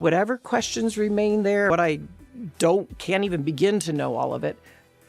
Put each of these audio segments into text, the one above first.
Whatever questions remain there, what I can't even begin to know all of it,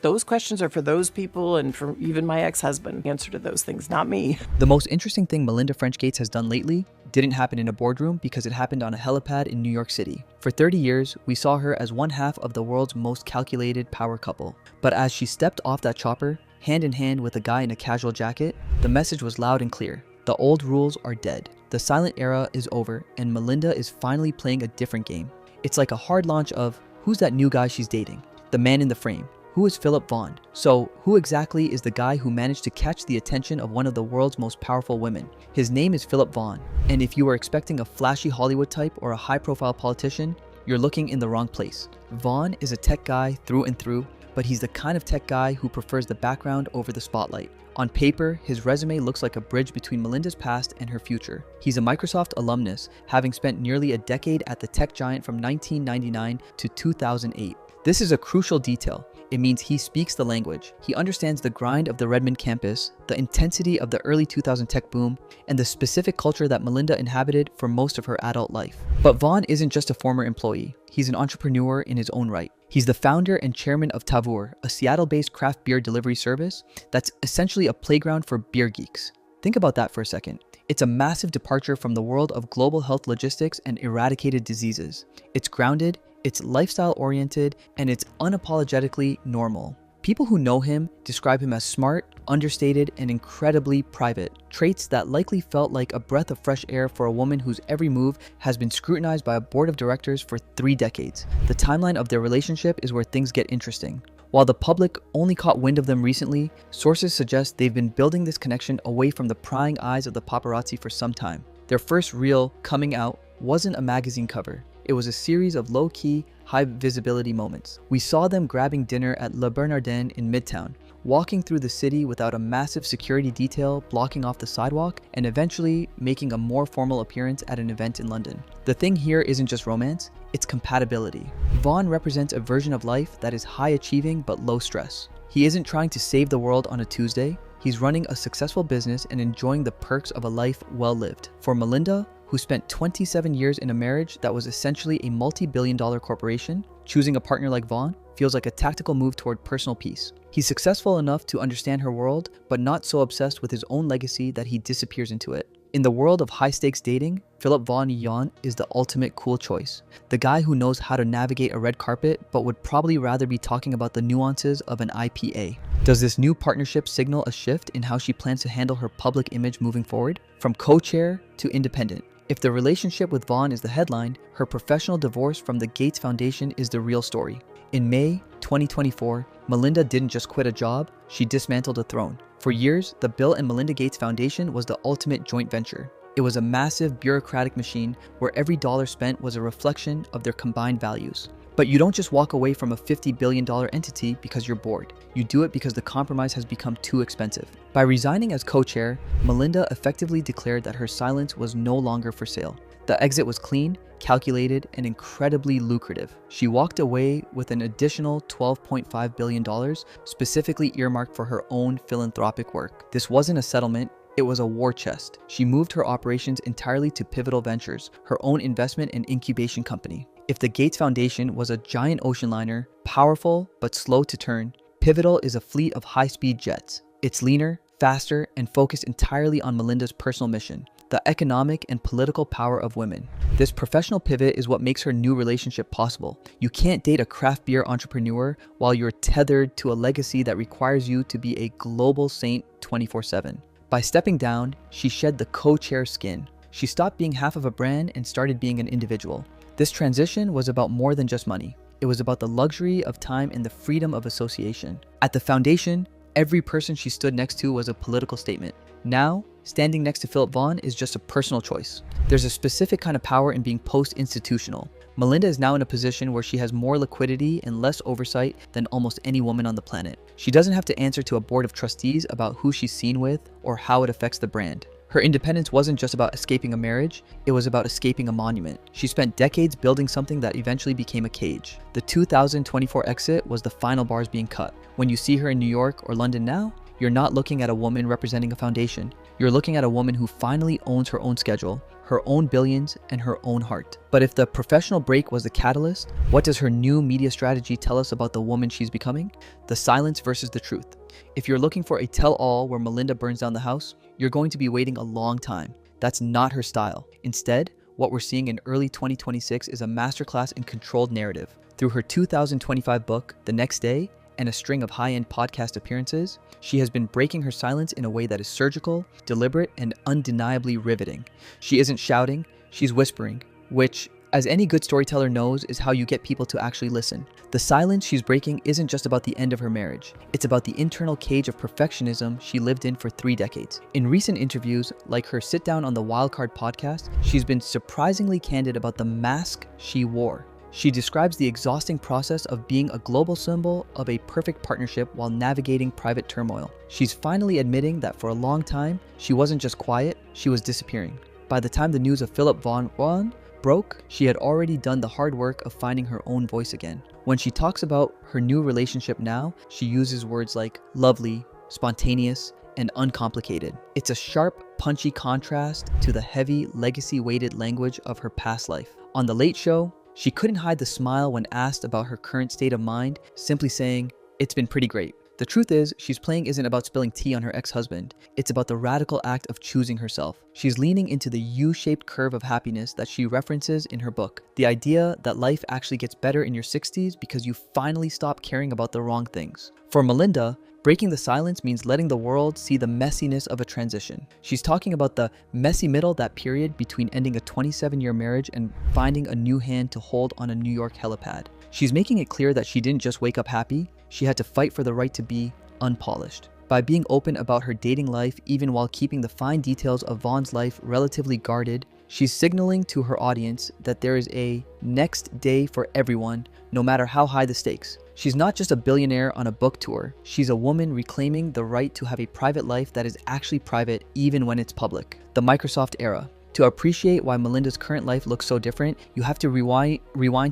those questions are for those people and for even my ex-husband. Answer to those things, not me. The most interesting thing Melinda French Gates has done lately didn't happen in a boardroom because it happened on a helipad in New York City. For 30 years, we saw her as one half of the world's most calculated power couple. But as she stepped off that chopper, hand in hand with a guy in a casual jacket, the message was loud and clear. The old rules are dead. The silent era is over, and Melinda is finally playing a different game. It's like a hard launch of who's that new guy she's dating? The man in the frame. Who is Philip Vaughn? So, who exactly is the guy who managed to catch the attention of one of the world's most powerful women? His name is Philip Vaughn, and if you were expecting a flashy Hollywood type or a high-profile politician, you're looking in the wrong place. Vaughn is a tech guy through and through, but he's the kind of tech guy who prefers the background over the spotlight. On paper, his resume looks like a bridge between Melinda's past and her future. He's a Microsoft alumnus, having spent nearly a decade at the tech giant from 1999 to 2008. This is a crucial detail. It means he speaks the language. He understands the grind of the Redmond campus, the intensity of the early 2000 tech boom, and the specific culture that Melinda inhabited for most of her adult life. But Vaughn isn't just a former employee. He's an entrepreneur in his own right. He's the founder and chairman of Tavour, a Seattle-based craft beer delivery service that's essentially a playground for beer geeks. Think about that for a second. It's a massive departure from the world of global health logistics and eradicated diseases. It's grounded, it's lifestyle-oriented, and it's unapologetically normal. People who know him describe him as smart, understated, and incredibly private, traits that likely felt like a breath of fresh air for a woman whose every move has been scrutinized by a board of directors for 3 decades. The timeline of their relationship is where things get interesting. While the public only caught wind of them recently, sources suggest they've been building this connection away from the prying eyes of the paparazzi for some time. Their first real coming out wasn't a magazine cover. It was a series of low-key, high-visibility moments. We saw them grabbing dinner at Le Bernardin in Midtown, walking through the city without a massive security detail blocking off the sidewalk, and eventually making a more formal appearance at an event in London. The thing here isn't just romance, it's compatibility. Vaughn represents a version of life that is high-achieving but low-stress. He isn't trying to save the world on a Tuesday. He's running a successful business and enjoying the perks of a life well-lived. For Melinda, who spent 27 years in a marriage that was essentially a multi-billion-dollar corporation, choosing a partner like Vaughn feels like a tactical move toward personal peace. He's successful enough to understand her world, but not so obsessed with his own legacy that he disappears into it. In the world of high-stakes dating, Philip Vaughn Yon is the ultimate cool choice. The guy who knows how to navigate a red carpet, but would probably rather be talking about the nuances of an IPA. Does this new partnership signal a shift in how she plans to handle her public image moving forward? From co-chair to independent. If the relationship with Vaughn is the headline, her professional divorce from the Gates Foundation is the real story. In May 2024, Melinda didn't just quit a job, she dismantled a throne. For years, the Bill and Melinda Gates Foundation was the ultimate joint venture. It was a massive bureaucratic machine where every dollar spent was a reflection of their combined values. But you don't just walk away from a $50 billion entity because you're bored. You do it because the compromise has become too expensive. By resigning as co-chair, Melinda effectively declared that her silence was no longer for sale. The exit was clean, calculated, and incredibly lucrative. She walked away with an additional $12.5 billion, specifically earmarked for her own philanthropic work. This wasn't a settlement. It was a war chest. She moved her operations entirely to Pivotal Ventures, her own investment and incubation company. If the Gates Foundation was a giant ocean liner, powerful but slow to turn, Pivotal is a fleet of high-speed jets. It's leaner, faster, and focused entirely on Melinda's personal mission, the economic and political power of women. This professional pivot is what makes her new relationship possible. You can't date a craft beer entrepreneur while you're tethered to a legacy that requires you to be a global saint 24/7. By stepping down, she shed the co-chair skin. She stopped being half of a brand and started being an individual. This transition was about more than just money. It was about the luxury of time and the freedom of association. At the foundation, every person she stood next to was a political statement. Now, standing next to Philip Vaughn is just a personal choice. There's a specific kind of power in being post-institutional. Melinda is now in a position where she has more liquidity and less oversight than almost any woman on the planet. She doesn't have to answer to a board of trustees about who she's seen with or how it affects the brand. Her independence wasn't just about escaping a marriage, it was about escaping a monument. She spent decades building something that eventually became a cage. The 2024 exit was the final bars being cut. When you see her in New York or London now, you're not looking at a woman representing a foundation. You're looking at a woman who finally owns her own schedule, her own billions, and her own heart. But if the professional break was the catalyst, what does her new media strategy tell us about the woman she's becoming? The silence versus the truth. If you're looking for a tell-all where Melinda burns down the house, you're going to be waiting a long time. That's not her style. Instead, what we're seeing in early 2026 is a masterclass in controlled narrative. Through her 2025 book, The Next Day, and a string of high-end podcast appearances, she has been breaking her silence in a way that is surgical, deliberate, and undeniably riveting. She isn't shouting, she's whispering, which, as any good storyteller knows, is how you get people to actually listen. The silence she's breaking isn't just about the end of her marriage. It's about the internal cage of perfectionism she lived in for 3 decades. In recent interviews, like her sit-down on the Wildcard podcast, she's been surprisingly candid about the mask she wore. She describes the exhausting process of being a global symbol of a perfect partnership while navigating private turmoil. She's finally admitting that for a long time, she wasn't just quiet, she was disappearing. By the time the news of Philip Vaughan broke, she had already done the hard work of finding her own voice again. When she talks about her new relationship now, she uses words like lovely, spontaneous, and uncomplicated. It's a sharp, punchy contrast to the heavy, legacy-weighted language of her past life. On The Late Show, she couldn't hide the smile when asked about her current state of mind, simply saying, "It's been pretty great." The truth is, She's Playing isn't about spilling tea on her ex-husband. It's about the radical act of choosing herself. She's leaning into the U-shaped curve of happiness that she references in her book. The idea that life actually gets better in your 60s because you finally stop caring about the wrong things. For Melinda, breaking the silence means letting the world see the messiness of a transition. She's talking about the messy middle, that period between ending a 27-year marriage and finding a new hand to hold on a New York helipad. She's making it clear that she didn't just wake up happy, she had to fight for the right to be unpolished. By being open about her dating life, even while keeping the fine details of Vaughn's life relatively guarded, she's signaling to her audience that there is a next day for everyone, no matter how high the stakes. She's not just a billionaire on a book tour. She's a woman reclaiming the right to have a private life that is actually private even when it's public. The Microsoft era. To appreciate why Melinda's current life looks so different, you have to rewind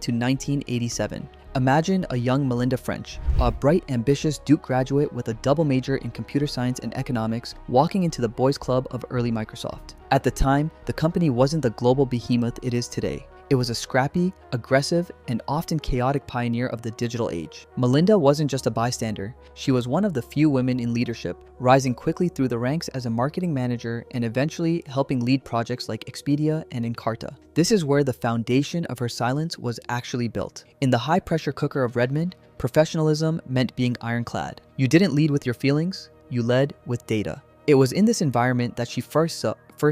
to 1987. Imagine a young Melinda French, a bright, ambitious Duke graduate with a double major in computer science and economics, walking into the boys' club of early Microsoft. At the time, the company wasn't the global behemoth it is today. It was a scrappy, aggressive, and often chaotic pioneer of the digital age. Melinda wasn't just a bystander. She was one of the few women in leadership, rising quickly through the ranks as a marketing manager and eventually helping lead projects like Expedia and Encarta. This is where the foundation of her silence was actually built. In the high-pressure cooker of Redmond, professionalism meant being ironclad. You didn't lead with your feelings, you led with data. It was in this environment that she first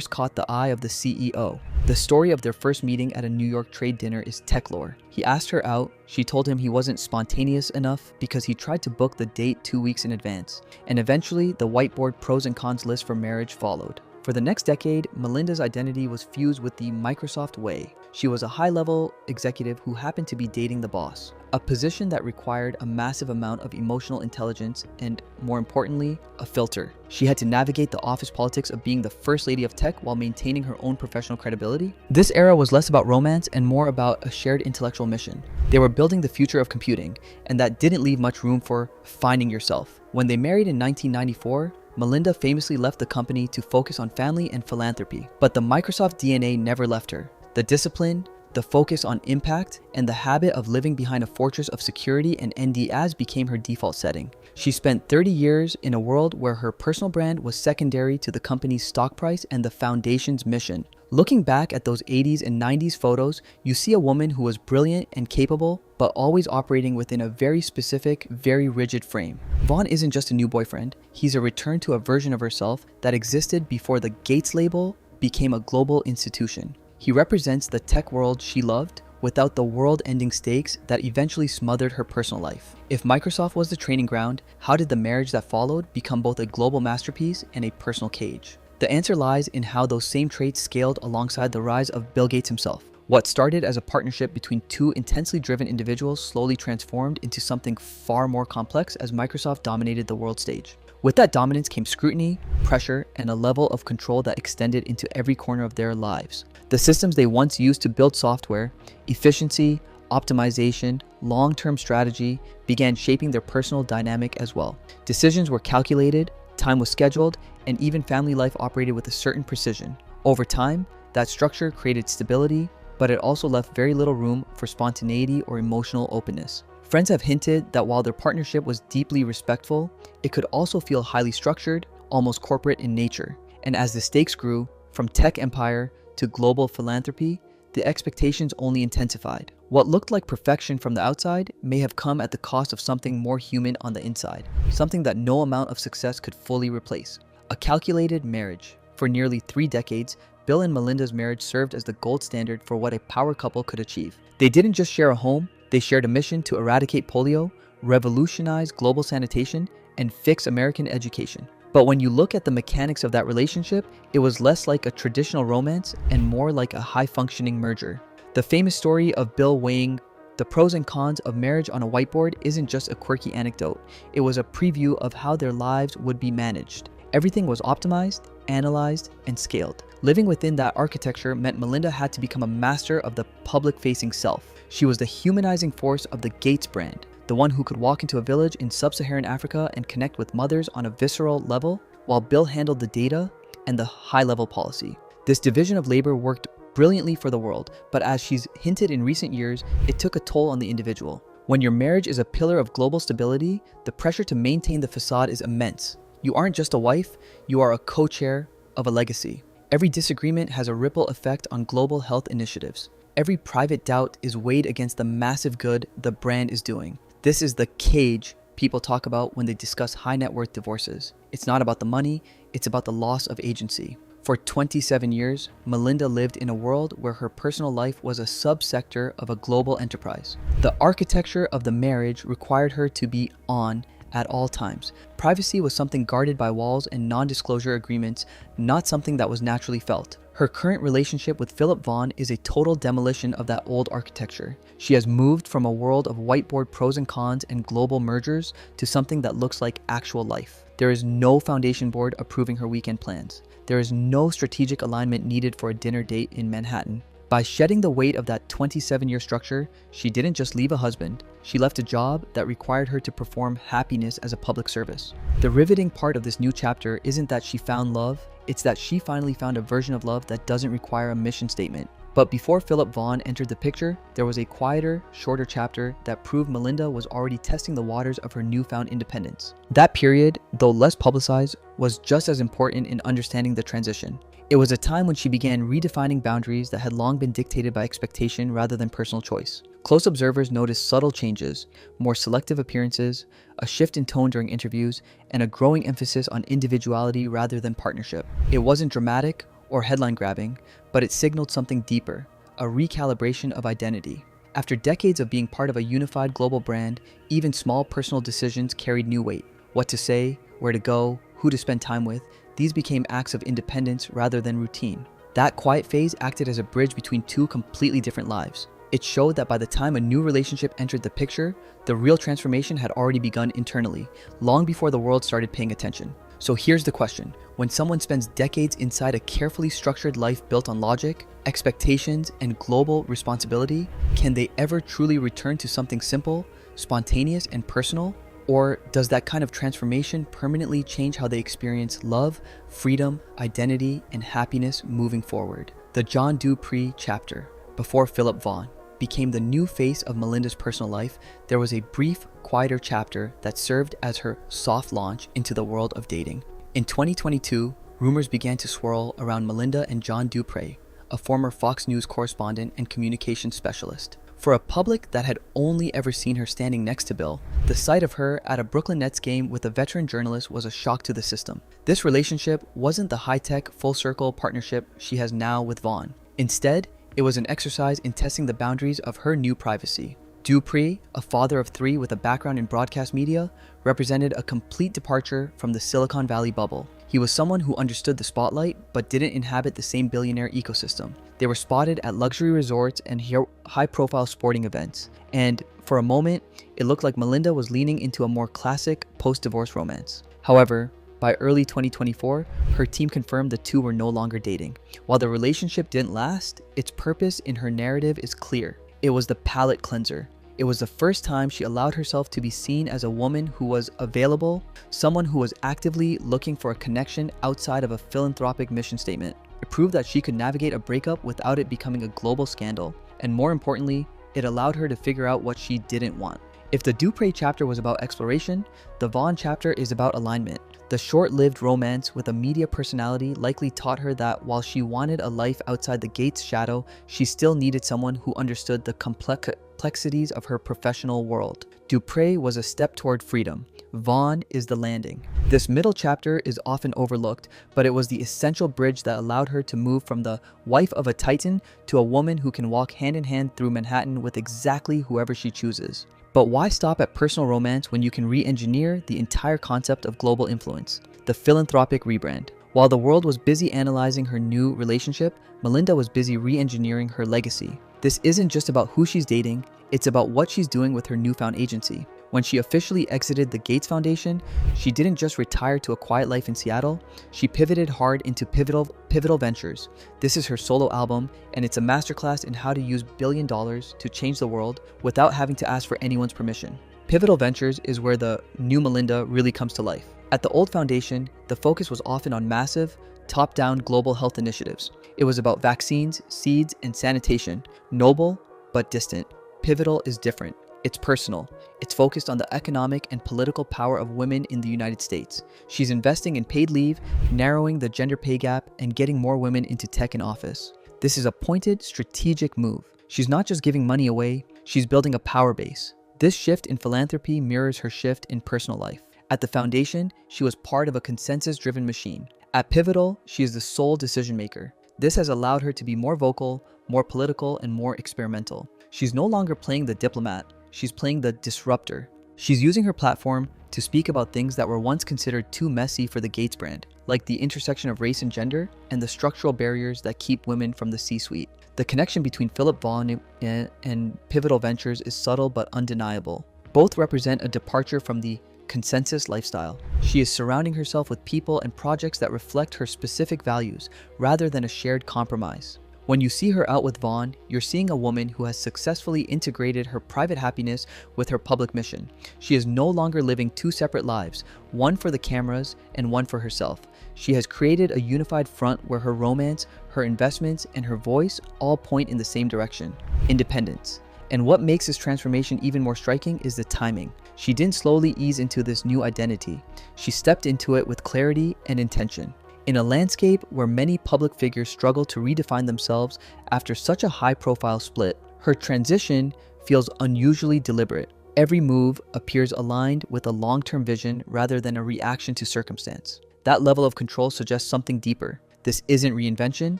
caught the eye of the CEO. The story of their first meeting at a New York trade dinner is tech lore. He asked her out. She told him he wasn't spontaneous enough because he tried to book the date 2 weeks in advance. And eventually, the whiteboard pros and cons list for marriage followed. For the next decade, Melinda's identity was fused with the Microsoft way. She was a high-level executive who happened to be dating the boss, a position that required a massive amount of emotional intelligence and, more importantly, a filter. She had to navigate the office politics of being the first lady of tech while maintaining her own professional credibility. This era was less about romance and more about a shared intellectual mission. They were building the future of computing, and that didn't leave much room for finding yourself. When they married in 1994, Melinda famously left the company to focus on family and philanthropy, but the Microsoft DNA never left her. The discipline, the focus on impact, and the habit of living behind a fortress of security and NDAs became her default setting. She spent 30 years in a world where her personal brand was secondary to the company's stock price and the foundation's mission. Looking back at those 80s and 90s photos, you see a woman who was brilliant and capable, but always operating within a very specific, very rigid frame. Vaughn isn't just a new boyfriend, he's a return to a version of herself that existed before the Gates label became a global institution. He represents the tech world she loved without the world-ending stakes that eventually smothered her personal life. If Microsoft was the training ground, how did the marriage that followed become both a global masterpiece and a personal cage? The answer lies in how those same traits scaled alongside the rise of Bill Gates himself. What started as a partnership between two intensely driven individuals slowly transformed into something far more complex as Microsoft dominated the world stage. With that dominance came scrutiny, pressure, and a level of control that extended into every corner of their lives. The systems they once used to build software, efficiency, optimization, long-term strategy began shaping their personal dynamic as well. Decisions were calculated, Time was scheduled, and even family life operated with a certain precision. Over time, that structure created stability, but it also left very little room for spontaneity or emotional openness. Friends have hinted that while their partnership was deeply respectful, it could also feel highly structured, almost corporate in nature. And as the stakes grew, from tech empire to global philanthropy, the expectations only intensified. What looked like perfection from the outside may have come at the cost of something more human on the inside, something that no amount of success could fully replace. A calculated marriage. For nearly 3 decades, Bill and Melinda's marriage served as the gold standard for what a power couple could achieve. They didn't just share a home, they shared a mission to eradicate polio, revolutionize global sanitation, and fix American education. But when you look at the mechanics of that relationship, it was less like a traditional romance and more like a high-functioning merger. The famous story of Bill weighing the pros and cons of marriage on a whiteboard isn't just a quirky anecdote. It was a preview of how their lives would be managed. Everything was optimized, analyzed, and scaled. Living within that architecture meant Melinda had to become a master of the public-facing self. She was the humanizing force of the Gates brand, the one who could walk into a village in sub-Saharan Africa and connect with mothers on a visceral level, while Bill handled the data and the high-level policy. This division of labor worked brilliantly for the world, but as she's hinted in recent years, it took a toll on the individual. When your marriage is a pillar of global stability, the pressure to maintain the facade is immense. You aren't just a wife, you are a co-chair of a legacy. Every disagreement has a ripple effect on global health initiatives. Every private doubt is weighed against the massive good the brand is doing. This is the cage people talk about when they discuss high net worth divorces. It's not about the money, it's about the loss of agency. For 27 years, Melinda lived in a world where her personal life was a subsector of a global enterprise. The architecture of the marriage required her to be on at all times. Privacy was something guarded by walls and non-disclosure agreements, not something that was naturally felt. Her current relationship with Philip Vaughn is a total demolition of that old architecture. She has moved from a world of whiteboard pros and cons and global mergers to something that looks like actual life. There is no foundation board approving her weekend plans. There is no strategic alignment needed for a dinner date in Manhattan. By shedding the weight of that 27-year structure, she didn't just leave a husband, she left a job that required her to perform happiness as a public service. The riveting part of this new chapter isn't that she found love, it's that she finally found a version of love that doesn't require a mission statement. But before Philip Vaughn entered the picture, there was a quieter, shorter chapter that proved Melinda was already testing the waters of her newfound independence. That period, though less publicized, was just as important in understanding the transition. It was a time when she began redefining boundaries that had long been dictated by expectation rather than personal choice. Close observers noticed subtle changes, more selective appearances, a shift in tone during interviews, and a growing emphasis on individuality rather than partnership. It wasn't dramatic or headline grabbing, but it signaled something deeper, a recalibration of identity. After decades of being part of a unified global brand, even small personal decisions carried new weight. What to say, where to go, who to spend time with, these became acts of independence rather than routine. That quiet phase acted as a bridge between two completely different lives. It showed that by the time a new relationship entered the picture, the real transformation had already begun internally, long before the world started paying attention. So here's the question. When someone spends decades inside a carefully structured life built on logic, expectations, and global responsibility, can they ever truly return to something simple, spontaneous, and personal? Or does that kind of transformation permanently change how they experience love, freedom, identity, and happiness moving forward? The John Dupree chapter, before Philip Vaughn, became the new face of Melinda's personal life. There was a brief, quieter chapter that served as her soft launch into the world of dating. In 2022, rumors began to swirl around Melinda and John Dupree, a former Fox News correspondent and communications specialist. For a public that had only ever seen her standing next to Bill, the sight of her at a Brooklyn Nets game with a veteran journalist was a shock to the system. This relationship wasn't the high-tech, full-circle partnership she has now with Vaughn. Instead, it was an exercise in testing the boundaries of her new privacy. Dupree, a father of 3 with a background in broadcast media, represented a complete departure from the Silicon Valley bubble. He was someone who understood the spotlight, but didn't inhabit the same billionaire ecosystem. They were spotted at luxury resorts and high-profile sporting events. And for a moment, it looked like Melinda was leaning into a more classic post-divorce romance. However, by early 2024, her team confirmed the two were no longer dating. While the relationship didn't last, its purpose in her narrative is clear. It was the palate cleanser. It was the first time she allowed herself to be seen as a woman who was available, someone who was actively looking for a connection outside of a philanthropic mission statement. It proved that she could navigate a breakup without it becoming a global scandal. And more importantly, it allowed her to figure out what she didn't want. If the Dupree chapter was about exploration, the Vaughn chapter is about alignment. The short-lived romance with a media personality likely taught her that while she wanted a life outside the Gates shadow, she still needed someone who understood the complexities of her professional world. Dupree was a step toward freedom. Vaughn is the landing. This middle chapter is often overlooked, but it was the essential bridge that allowed her to move from the wife of a titan to a woman who can walk hand in hand through Manhattan with exactly whoever she chooses. But why stop at personal romance when you can re-engineer the entire concept of global influence? The philanthropic rebrand. While the world was busy analyzing her new relationship, Melinda was busy re-engineering her legacy. This isn't just about who she's dating, it's about what she's doing with her newfound agency. When she officially exited the Gates Foundation, she didn't just retire to a quiet life in Seattle, she pivoted hard into pivotal ventures. This is her solo album, and it's a masterclass in how to use $1 billion to change the world without having to ask for anyone's permission. Pivotal Ventures is where the new Melinda really comes to life. At the old foundation, the focus was often on massive, top-down global health initiatives. It was about vaccines, seeds, and sanitation. Noble, but distant. Pivotal is different. It's personal. It's focused on the economic and political power of women in the United States. She's investing in paid leave, narrowing the gender pay gap, and getting more women into tech and office. This is a pointed, strategic move. She's not just giving money away, she's building a power base. This shift in philanthropy mirrors her shift in personal life. At the foundation, she was part of a consensus-driven machine. At Pivotal, she is the sole decision maker. This has allowed her to be more vocal, more political, and more experimental. She's no longer playing the diplomat. She's playing the disruptor. She's using her platform to speak about things that were once considered too messy for the Gates brand, like the intersection of race and gender and the structural barriers that keep women from the C-suite. The connection between Philip Vaughn and Pivotal Ventures is subtle but undeniable. Both represent a departure from the consensus lifestyle. She is surrounding herself with people and projects that reflect her specific values rather than a shared compromise. When you see her out with Vaughn, you're seeing a woman who has successfully integrated her private happiness with her public mission. She is no longer living two separate lives, one for the cameras and one for herself. She has created a unified front where her romance, her investments, and her voice all point in the same direction: independence. And what makes this transformation even more striking is the timing. She didn't slowly ease into this new identity. She stepped into it with clarity and intention. In a landscape where many public figures struggle to redefine themselves after such a high-profile split, her transition feels unusually deliberate. Every move appears aligned with a long-term vision rather than a reaction to circumstance. That level of control suggests something deeper. This isn't reinvention,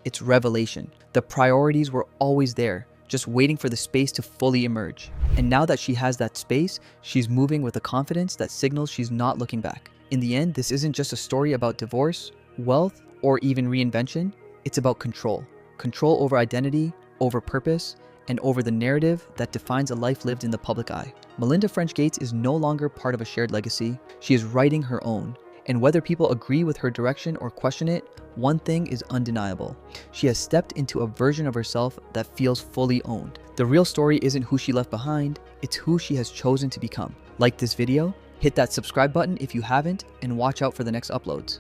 it's revelation. The priorities were always there, just waiting for the space to fully emerge. And now that she has that space, she's moving with a confidence that signals she's not looking back. In the end, this isn't just a story about divorce, wealth, or even reinvention. It's about control. Control over identity, over purpose, and over the narrative that defines a life lived in the public eye. Melinda French Gates is no longer part of a shared legacy. She is writing her own. And whether people agree with her direction or question it, one thing is undeniable. She has stepped into a version of herself that feels fully owned. The real story isn't who she left behind, it's who she has chosen to become. Like this video, hit that subscribe button if you haven't, and watch out for the next uploads.